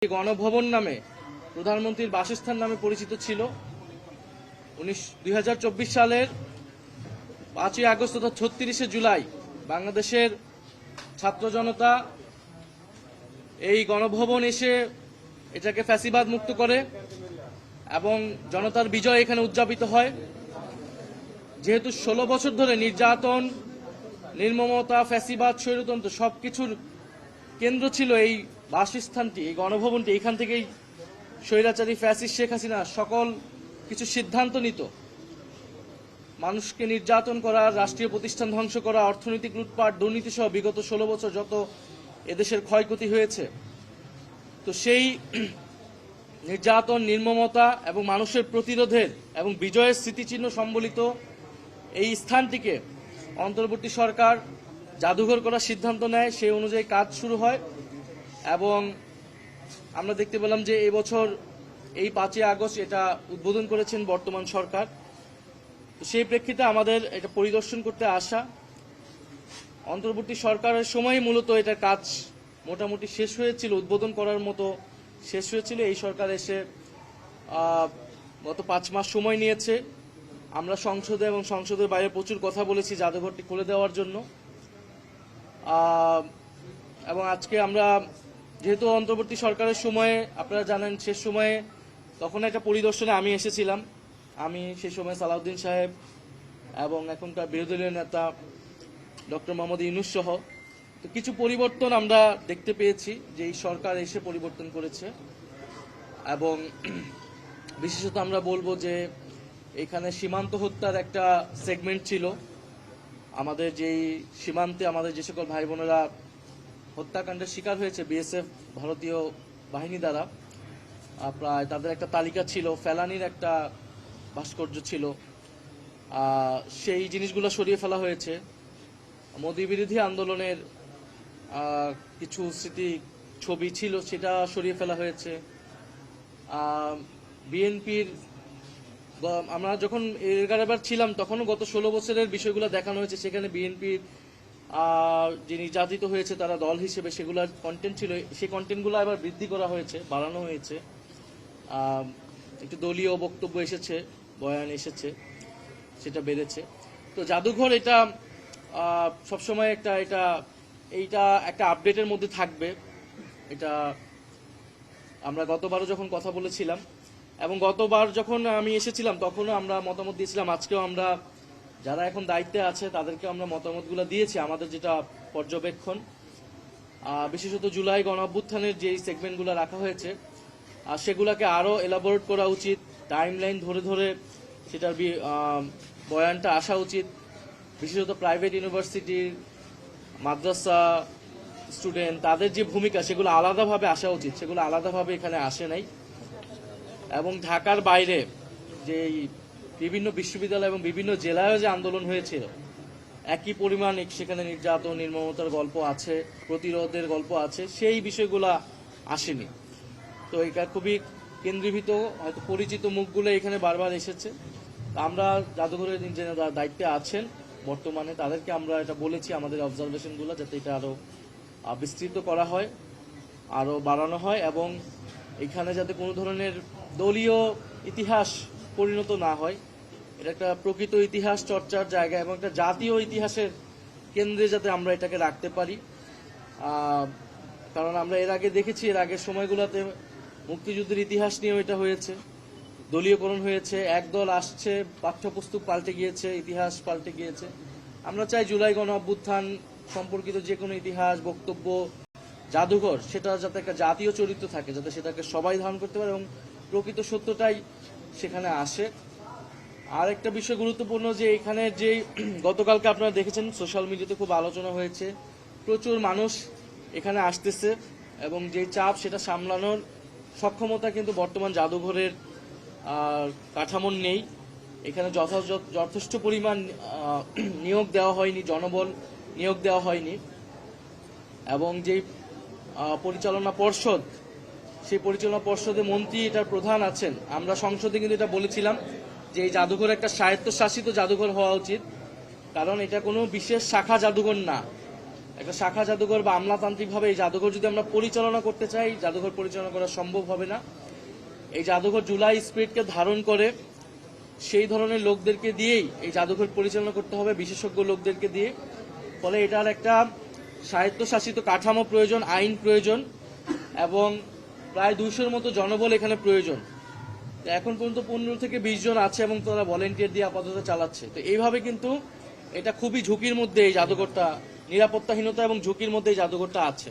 গণভবন নামে প্রধানমন্ত্রীর বাসস্থান নামে পরিচিত ছিল। 2024 সালের 5ই আগস্ট তথা 36শে জুলাই বাংলাদেশের ছাত্র জনতা এই গণভবন এসে এটাকে ফ্যাসিবাদ মুক্ত করে এবং জনতার বিজয় এখানে উদযাপিত হয়। যেহেতু 16 বছর ধরে নির্যাতন, নির্মমতা, ফ্যাসিবাদ, স্বৈরতন্ত্র সবকিছুর কেন্দ্র ছিল এই বাসস্থানটি, এই গণভবনটি। এখান থেকেই স্বৈরাচারী ফ্যাসিস্ট শেখ হাসিনা সকল কিছু সিদ্ধান্ত নিত। মানুষকে নির্যাতন করা, রাষ্ট্রীয় প্রতিষ্ঠান ধ্বংস করা, অর্থনৈতিক লুটপাট, দুর্নীতি সহ বিগত 16 বছর যত এদেশের ক্ষয়ক্ষতি হয়েছে, তো সেই নির্যাতন, নির্মমতা এবং মানুষের প্রতিরোধের এবং বিজয়ের স্মৃতিচিহ্ন সম্বলিত এই স্থানটিকে অন্তর্বর্তী সরকার জাদুঘর করার সিদ্ধান্ত নেয়। সেই অনুযায়ী কাজ শুরু হয় এবং আমরা দেখতে পেলাম যে এবছর এই 5ই আগস্ট এটা উদ্বোধন করেছেন বর্তমান সরকার। সেই প্রেক্ষিতে আমাদের এটা পরিদর্শন করতে আসা। অন্তর্বর্তী সরকারের সময় মূলত এটার কাজ মোটামুটি শেষ হয়েছিল, উদ্বোধন করার মতো শেষ হয়েছিল। এই সরকার এসে গত 5 মাস সময় নিয়েছে। আমরা সংসদে এবং সংসদের বাইরে প্রচুর কথা বলেছি জাদুঘরটি খুলে দেওয়ার জন্য। এবং আজকে আমরা যেহেতু অন্তর্বর্তী সরকারের সময়ে আপনারা জানেন শেষ সময়ে, তখন একটা পরিদর্শনে আমি এসেছিলাম। আমি সেই সময় সালাউদ্দিন সাহেব এবং এখনকার বিরোধী দলীয় নেতা ডক্টর মোহাম্মদ ইউনূস সহ তো কিছু পরিবর্তন আমরা দেখতে পেয়েছি যে এই সরকার এসে পরিবর্তন করেছে। এবং বিশেষত আমরা বলবো যে এখানে সীমান্ত হত্যার একটা সেগমেন্ট ছিল। আমাদের যেই সীমান্তে আমাদের যে সকল ভাই বোনেরা হত্যাকাণ্ডের শিকার হয়েছে বিএসএফ ভারতীয় বাহিনী দ্বারা, প্রায় তাদের একটা তালিকা ছিল, ফেলানির একটা ভাস্কর্য ছিল, সেই জিনিসগুলো সরিয়ে ফেলা হয়েছে। মোদি বিরোধী আন্দোলনের কিছু স্মৃতি ছবি ছিল, সেটা সরিয়ে ফেলা হয়েছে। বিএনপির আমরা যখন এগারোবার ছিলাম তখনও গত 16 বছরের বিষয়গুলো দেখানো হয়েছে। সেখানে বিএনপির যে নির্যাতিত হয়েছে তারা দল হিসেবে সেগুলোর কন্টেন্ট ছিল, সেই কন্টেন্টগুলো আবার বৃদ্ধি করা হয়েছে, বাড়ানো হয়েছে। একটু দলীয় বক্তব্য এসেছে, বয়ান এসেছে, সেটা বেড়েছে। তো জাদুঘর এটা সবসময় এইটা একটা আপডেটের মধ্যে থাকবে। এটা আমরা গতবারও যখন কথা বলেছিলাম এবং গতবার যখন আমি এসেছিলাম তখনও আমরা মতামত দিয়েছিলাম। আজকেও আমরা যারা এখন দায়িত্বে আছে তাদেরকে আমরা মতামতগুলো দিয়েছি, আমাদের যেটা পর্যবেক্ষণ। বিশেষত জুলাই গণ অভ্যুত্থানের যে সেগমেন্টগুলো রাখা হয়েছে সেগুলোকে আরও এলাবোরেট করা উচিত, টাইমলাইন ধরে ধরে সেটার বয়ানটা আসা উচিত। বিশেষত প্রাইভেট ইউনিভার্সিটির, মাদ্রাসা স্টুডেন্ট, তাদের যে ভূমিকা সেগুলো আলাদাভাবে আসা উচিত, সেগুলো আলাদাভাবে এখানে আসে নাই। এবং ঢাকার বাইরে যে বিভিন্ন বিশ্ববিদ্যালয় এবং বিভিন্ন জেলায়ও যে আন্দোলন হয়েছিল, একই পরিমাণ সেখানে নির্যাতন, নির্মমতার গল্প আছে, প্রতিরোধের গল্প আছে, সেই বিষয়গুলো আসেনি। তো এটা খুবই কেন্দ্রীভূত, হয়তো পরিচিত মুখগুলো এখানে বারবার এসেছে। আমরা জাদুঘরের যারা দায়িত্বে আছেন বর্তমানে তাদেরকে আমরা এটা বলেছি আমাদের অবজারভেশনগুলো যাতে এটা আরও বিস্তৃত করা হয়, আরও বাড়ানো হয় এবং এখানে যাতে কোনো ধরনের দলীয় ইতিহাস পরিণত না হয়। এটা একটা প্রকৃত ইতিহাস চর্চার জায়গা এবং একটা জাতীয় ইতিহাসের কেন্দ্রে যাতে আমরা এটাকে রাখতে পারি। কারণ আমরা এর আগে দেখেছি, এর আগের সময়গুলোতে মুক্তিযুদ্ধের ইতিহাস নিয়েও এটা হয়েছে, দলীয়করণ হয়েছে, একদল আসছে, পাঠ্যপুস্তক পাল্টে গিয়েছে, ইতিহাস পাল্টে গিয়েছে। আমরা চাই জুলাই গণ অভ্যুত্থান সম্পর্কিত যে কোনো ইতিহাস, বক্তব্য, জাদুঘর, সেটা যাতে একটা জাতীয় চরিত্র থাকে, যাতে সেটাকে সবাই ধারণ করতে পারে এবং প্রকৃত সত্যটাই সেখানে আসে। আর একটা বিষয় গুরুত্বপূর্ণ যে এখানে যে গতকালকে আপনারা দেখেছেন সোশ্যাল মিডিয়াতে খুব আলোচনা হয়েছে, প্রচুর মানুষ এখানে আসতেছে এবং যে চাপ সেটা সামলানোর সক্ষমতা কিন্তু বর্তমান জাদুঘরের কাঠামোর নেই। এখানে যথেষ্ট পরিমাণ নিয়োগ দেওয়া হয়নি, জনবল নিয়োগ দেওয়া হয়নি এবং যেই পরিচালনা পর্ষদ, সেই পরিচালনা পর্ষদে মন্ত্রী এটার প্রধান আছেন। আমরা সংসদে কিন্তু এটা বলেছিলাম যে এই জাদুঘর একটা স্বায়ত্তশাসিত জাদুঘর হওয়া উচিত, কারণ এটা কোনো বিশেষ শাখা জাদুঘর না। একটা শাখা জাদুঘর বা আমলাতান্ত্রিক ভাবে এই জাদুঘর যদি আমরা পরিচালনা করতে চাই, জাদুঘর পরিচালনা করা সম্ভব হবে না। এই জাদুঘর জুলাই স্পিরিটকে ধারণ করে সেই ধরনের লোকদেরকে দিয়েই এই জাদুঘর পরিচালনা করতে হবে, বিশেষজ্ঞ লোকদেরকে দিয়ে। ফলে এটার একটা স্বায়ত্তশাসিত কাঠামো প্রয়োজন, আইন প্রয়োজন, এবং প্রায় 200-র মতো জনবল এখানে প্রয়োজন। তো এখন পর্যন্ত 15 থেকে 20 জন আছে এবং তারা ভলেন্টিয়ার দিয়ে আপাতত চালাচ্ছে। তো এইভাবে কিন্তু এটা খুবই ঝুঁকির মধ্যে এই জাদুঘরটা, নিরাপত্তাহীনতা এবং ঝুঁকির মধ্যে এই জাদুঘরটা আছে।